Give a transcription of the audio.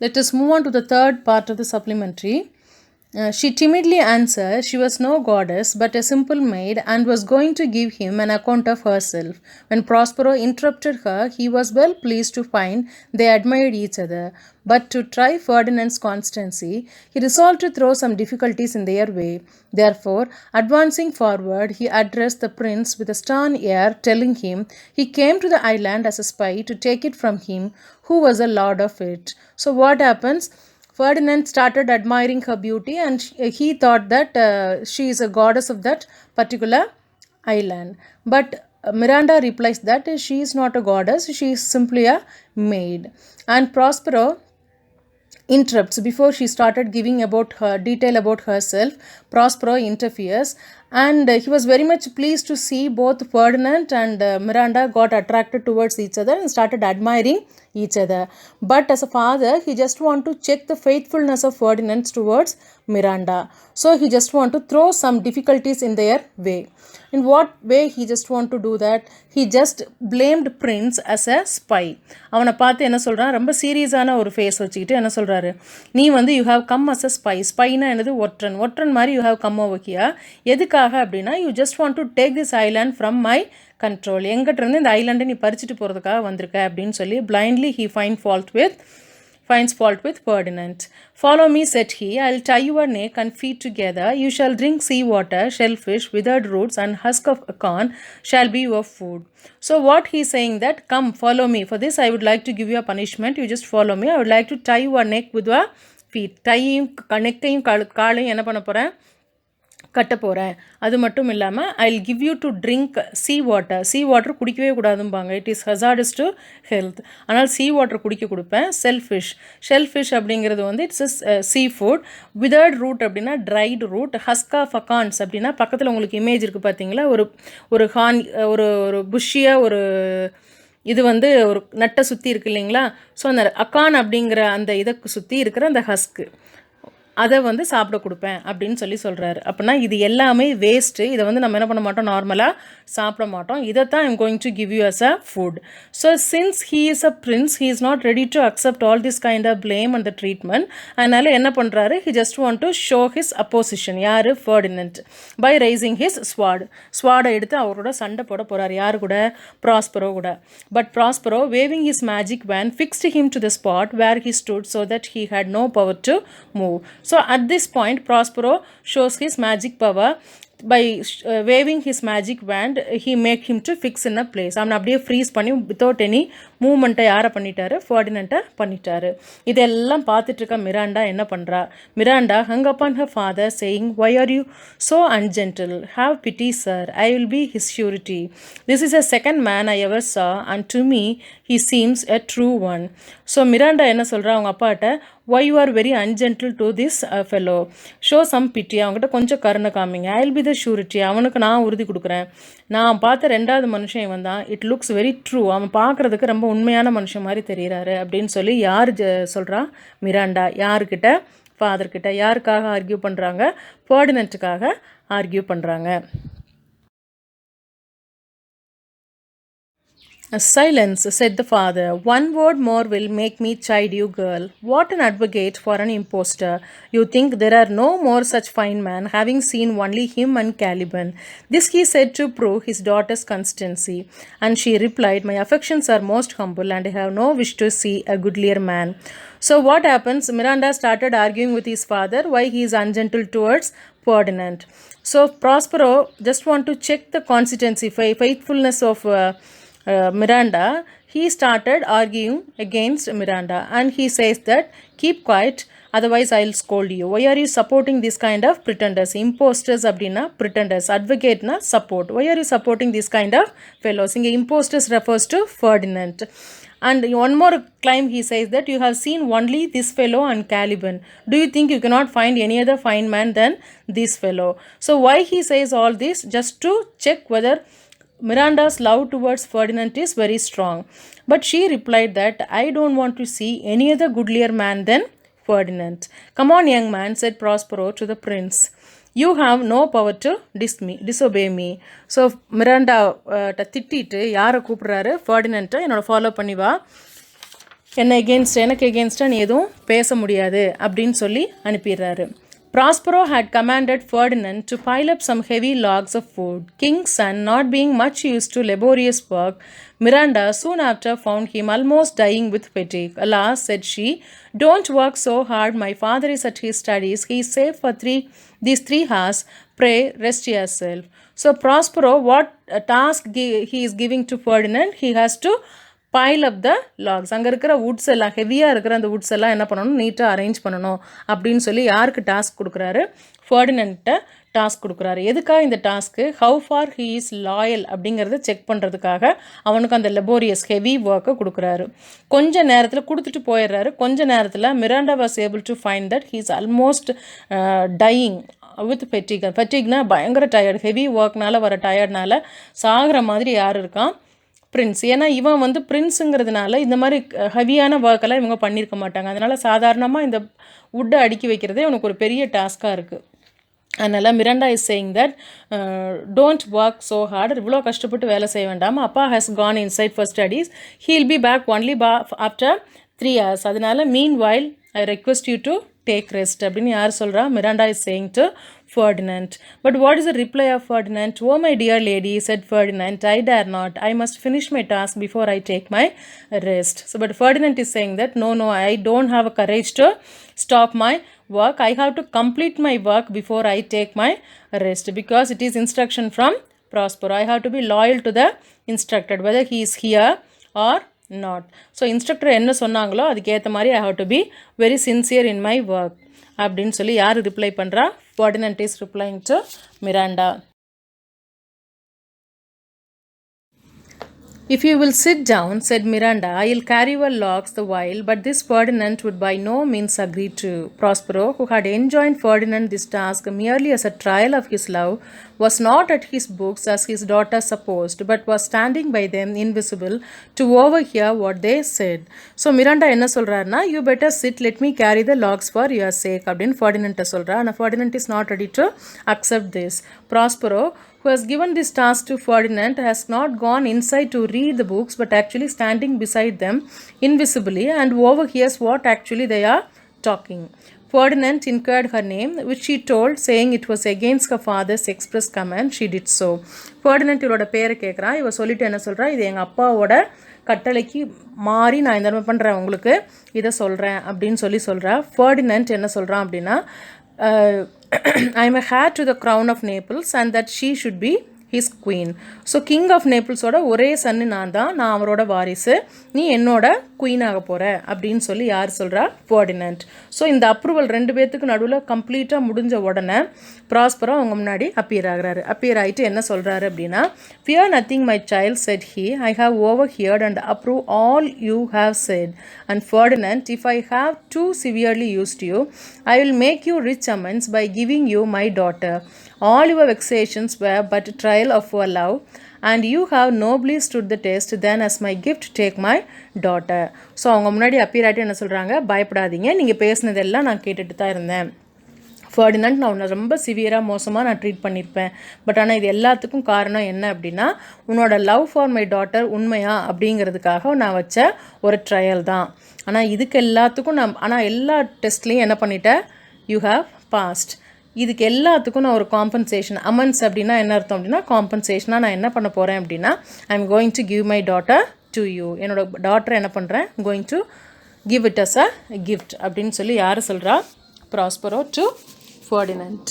Let us move on to the third part of the supplementary. She timidly answered she was no goddess but a simple maid and was going to give him an account of herself. When Prospero interrupted her, he was well pleased to find they admired each other. But to try Ferdinand's constancy, he resolved to throw some difficulties in their way. Therefore, advancing forward, he addressed the prince with a stern air, telling him he came to the island as a spy to take it from him who was the lord of it. So, what happens? Ferdinand started admiring her beauty and he thought that she is a goddess of that particular island. But Miranda replies that she is not a goddess, she is simply a maid. And Prospero interrupts before she started giving about her detail about herself. Prospero interferes and he was very much pleased to see both Ferdinand and Miranda got attracted towards each other and started admiring each other. But as a father, he just want to check the faithfulness of Ferdinand towards Miranda. So he just want to throw some difficulties in their way. In what way he just want to do that? He just blamed Prince as a spy. அவனை பார்த்து என்ன சொல்கிறான், ரொம்ப சீரியஸான ஒரு face வச்சுக்கிட்டு என்ன சொல்கிறாரு, நீ வந்து you have come as a spy. ஸ்பைனா என்னது, ஒற்றன் மாதிரி you have come over here. எதுக்காக அப்படின்னா, you just want to take this island from my control. எங்கிட்ட இருந்து இந்த ஐலாண்டை நீ பறிச்சுட்டு போகிறதுக்காக வந்திருக்க அப்படின்னு சொல்லி blindly he finds fault with Ferdinand. Follow me, said he. I'll tie your neck and feet together. You shall drink sea water, shellfish, withered roots, and husk of corn shall be your food. So what he's saying that, come, follow me. For this I would like to give you a punishment. You just follow me. I would like to tie your neck with your feet. டையும் நெக்கையும் காலையும் என்ன பண்ண போகிறேன், கட்ட போகிறேன். அது மட்டும் இல்லாமல் I'll give you to drink sea water குடிக்கவே கூடாதும்பாங்க. It is hazardous to health. ஆனால் சீ வாட்டர் குடிக்க கொடுப்பேன். ஷெல்ஃபிஷ் அப்படிங்கிறது வந்து it's sea food. Withered root அப்படின்னா ட்ரைடு ரூட். ஹஸ்கா ஃபகான்ஸ் அப்படின்னா பக்கத்தில் உங்களுக்கு இமேஜ் இருக்குது பார்த்தீங்களா, ஒரு ஹான் ஒரு புஷ்ஷியாக ஒரு இது வந்து ஒரு நட்டை சுற்றி இருக்குது இல்லைங்களா. ஸோ அந்த அக்கான் அப்படிங்கிற அந்த இதை சுற்றி இருக்கிற அந்த ஹஸ்க்கு அதை வந்து சாப்பிட கொடுப்பேன் அப்படின்னு சொல்கிறாரு. அப்படின்னா இது எல்லாமே வேஸ்ட்டு. இதை வந்து நம்ம என்ன பண்ண மாட்டோம், நார்மலாக சாப்பிட மாட்டோம். இதைத்தான் I'm going to give you as a food. So since he is a prince, he is not ready to accept all this kind of blame and the treatment. அதனால் என்ன பண்ணுறாரு, he just want to show his opposition. யார், Ferdinand, by raising his ஸ்வாடை எடுத்து அவரோட சண்டை போட போகிறார். யார் கூட, ப்ராஸ்பரோ கூட. But Prospero waving his magic wand fixed him to the spot where he stood so that he had no power to move. So at this point, Prospero shows his magic power. By waving his magic wand, he make him to fix in a place. அவனை அப்படியே freeze பண்ணி without any மூமெண்ட்டை யாரை பண்ணிட்டாரு, ஃபர்டினண்ட்டை பண்ணிட்டாரு. இதெல்லாம் பார்த்துட்டு இருக்க மிராண்டா என்ன பண்ணுறா, Miranda hung upon her father saying, why are you so ungentle? Have pity, sir. I will be his surety. This is a second man I ever saw and to me he seems a true one. So Miranda என்ன சொல்கிறா அவங்க அப்பாட்ட, why you are very ungentle to this fellow? show some pity. அவங்ககிட்ட கொஞ்சம் கருணை காமிங்க. I will be the surety. அவனுக்கு நான் உறுதி கொடுக்குறேன். நான் பார்த்த ரெண்டாவது மனுஷன் இவன் தான். It looks very true. அவன் பார்க்குறதுக்கு ரொம்ப உண்மையான மனுஷன் மாதிரி தெரிகிறாரு அப்படின்னு சொல்லி யார் சொல்கிறா, மிராண்டா. யாருக்கிட்ட, ஃபாதர்கிட்ட. யாருக்காக ஆர்கியூ பண்ணுறாங்க, ஃபர்டினண்ட்டுக்காக ஆர்கியூ பண்ணுறாங்க. Silence, said the father. One word more will make me chide you, girl. What an advocate for an impostor. You think there are no more such fine men, having seen only him and Caliban. This he said to prove his daughter's constancy. And she replied, my affections are most humble and I have no wish to see a goodlier man. So what happens? Miranda started arguing with his father why he is ungentle towards Ferdinand. So Prospero just want to check the constancy, faithfulness of Miranda. He started arguing against Miranda and he says that keep quiet, otherwise I'll scold you. Why are you supporting this kind of pretenders? Imposters அப்படின்னா pretenders, advocateனா support. Why are you supporting this kind of fellows? இங்கே imposters refers to Ferdinand. And one more claim he says that you have seen only this fellow and Caliban. Do you think you cannot find any other fine man than this fellow? So why he says all this? Just to check whether Miranda's love towards Ferdinand is very strong. But she replied that I don't want to see any other goodlier man than Ferdinand. Come on, young man, said Prospero to the prince. You have no power to disobey me. So Miranda திட்டிட்டு யாரை கூப்பிட்றாரு, ஃபர்டினண்ட்டை என்னோட follow பண்ணி வா, எனக்கு எகெயின்ஸ்டாக நீ எதுவும் பேச முடியாது அப்படின்னு சொல்லி அனுப்பிடுறாரு. Prospero had commanded Ferdinand to pile up some heavy logs of wood. King's son, not being much used to laborious work, Miranda soon after found him almost dying with fatigue. Alas, said she, don't work so hard. My father is at his studies. He is safe for these 3 hours. Pray, rest yourself. So Prospero, what task he is giving to Ferdinand? He has to pile up the logs. அங்கே இருக்கிற Woods எல்லாம், ஹெவியாக இருக்கிற அந்த Woods எல்லாம் என்ன பண்ணணும், நீட்டாக அரேஞ்ச் பண்ணணும் அப்படின்னு சொல்லி யாருக்கு டாஸ்க் கொடுக்குறாரு? ஃபர்டினண்ட்ட டாஸ்க் கொடுக்குறாரு. எதுக்காக இந்த task? How for he is loyal அப்படிங்கிறத செக் பண்ணுறதுக்காக அவனுக்கு அந்த லெபோரியஸ் ஹெவி ஒர்க்கை கொடுக்குறாரு. கொஞ்ச நேரத்தில் கொடுத்துட்டு போயிடுறாரு. கொஞ்ச நேரத்தில் Miranda was able to find that he is almost dying with fatigue. ஃபெட்டிக்னா பயங்கர டயர்டு, ஹெவி ஒர்க்னால வர டயர்ட்னால சாகிற மாதிரி யார் இருக்கான்? பிரின்ஸ். ஏன்னா இவன் வந்து பிரின்ஸுங்கிறதுனால இந்த மாதிரி ஹெவியான ஒர்க்கெல்லாம் இவங்க பண்ணியிருக்க மாட்டாங்க. அதனால் சாதாரணமாக இந்த வுட்டை அடுக்கி வைக்கிறதே உனக்கு ஒரு பெரிய டாஸ்க்காக இருக்குது. அதனால் Miranda is saying that don't work so hard. இவ்வளோ கஷ்டப்பட்டு வேலை செய்ய வேண்டாம். அப்பா has gone inside for studies. He'll be back only after 3 hours. அதனால் meanwhile I request you to take rest அப்படின்னு யார் சொல்கிறா? Miranda is saying to Ferdinand. But what is the reply of Ferdinand? Oh my dear lady, said Ferdinand, I dare not. I must finish my task before I take my rest. So but Ferdinand is saying that no, I don't have a courage to stop my work. I have to complete my work before I take my rest, because it is instruction from Prospero. I have to be loyal to the instructed, whether he is here or not. So instructor என்ன சொன்னாங்களோ அதுக்கு ஏற்ற மாதிரி I have to be very sincere in my work அப்படின்னு சொல்லி யார் reply பண்ணுறா? Ferdinand is replying to Miranda. If you will sit down, said Miranda, I will carry your logs the while, but this Ferdinand would by no means agree to. Prospero, who had enjoined Ferdinand this task merely as a trial of his love, was not at his books as his daughter supposed, but was standing by them invisible to overhear what they said. So Miranda என்ன சொல்றாருன்னா, you better sit, let me carry the logs for your sake அப்படின்னு Ferdinand சொல்றா. ஆனால் Ferdinand is not ready to accept this. Prospero, who has given this task to Ferdinand, has not gone inside to read the books, but actually standing beside them invisibly and overhears what actually they are talking. Ferdinand inquired her name, which she told, saying it was against her father's express command. She did so. Ferdinand இவரோட பேரை கேட்குறா. இவ சொல்லிட்டு என்ன சொல்கிறா? இது எங்கள் அப்பாவோட கட்டளைக்கு மாறி நான் இந்த மாதிரி பண்ணுறேன், உங்களுக்கு இதை சொல்கிறேன் அப்படின்னு சொல்கிறா. Ferdinand என்ன சொல்கிறான் அப்படின்னா, I am a heir to the crown of Naples and that she should be his queen. So king of நேபிள்ஸோட ஒரே சன்னு நான் அவரோட வாரிசு, நீ என்னோட குயின் ஆக போகிற அப்படின்னு சொல்லி யார் சொல்கிறா? Ferdinand. ஸோ இந்த அப்ரூவல் 2 பேர்த்துக்கு நடுவில் கம்ப்ளீட்டாக முடிஞ்ச உடனே ப்ராஸ்பரோ அவங்க முன்னாடி அப்பியர் ஆகிட்டு என்ன சொல்கிறாரு அப்படின்னா, fear nothing my child, said he, I have overheard and approve all you have said. And Ferdinand, if I have too severely used you, I will make you rich amends by giving you my daughter. All your vexations were but a trial of our love, and you have nobly stood the test. Then as my gift take my daughter. So அவங்க முன்னாடி appear ஆகிட்டு என்ன சொல்கிறாங்க? பயப்படாதீங்க, நீங்கள் பேசுனதெல்லாம் நான் கேட்டுட்டு தான் இருந்தேன். Ferdinand, நான் உன்னை ரொம்ப சிவியராக மோசமாக நான் ட்ரீட் பண்ணியிருப்பேன். பட் ஆனால் இது எல்லாத்துக்கும் காரணம் என்ன அப்படின்னா, உன்னோட லவ் ஃபார் மை டாட்டர் உண்மையா அப்படிங்கிறதுக்காக நான் வச்ச ஒரு ட்ரையல் தான். ஆனால் இதுக்கு எல்லாத்துக்கும் ஆனால் எல்லா டெஸ்ட்லேயும் என்ன பண்ணிட்டேன்? You have passed. இதுக்கு எல்லாத்துக்கும் நான் ஒரு காம்பன்சேஷன், அமன்ஸ் அப்படின்னா என்ன அர்த்தம் அப்படின்னா காம்பன்சேஷனாக நான் என்ன பண்ண போகிறேன் அப்படின்னா, I am going to give my daughter to you. என்னோட டாட்டரை என்ன பண்ணுறேன்? Going to give it as a gift அப்படின்னு சொல்லி யார் சொல்கிறா? Prospero to Ferdinand.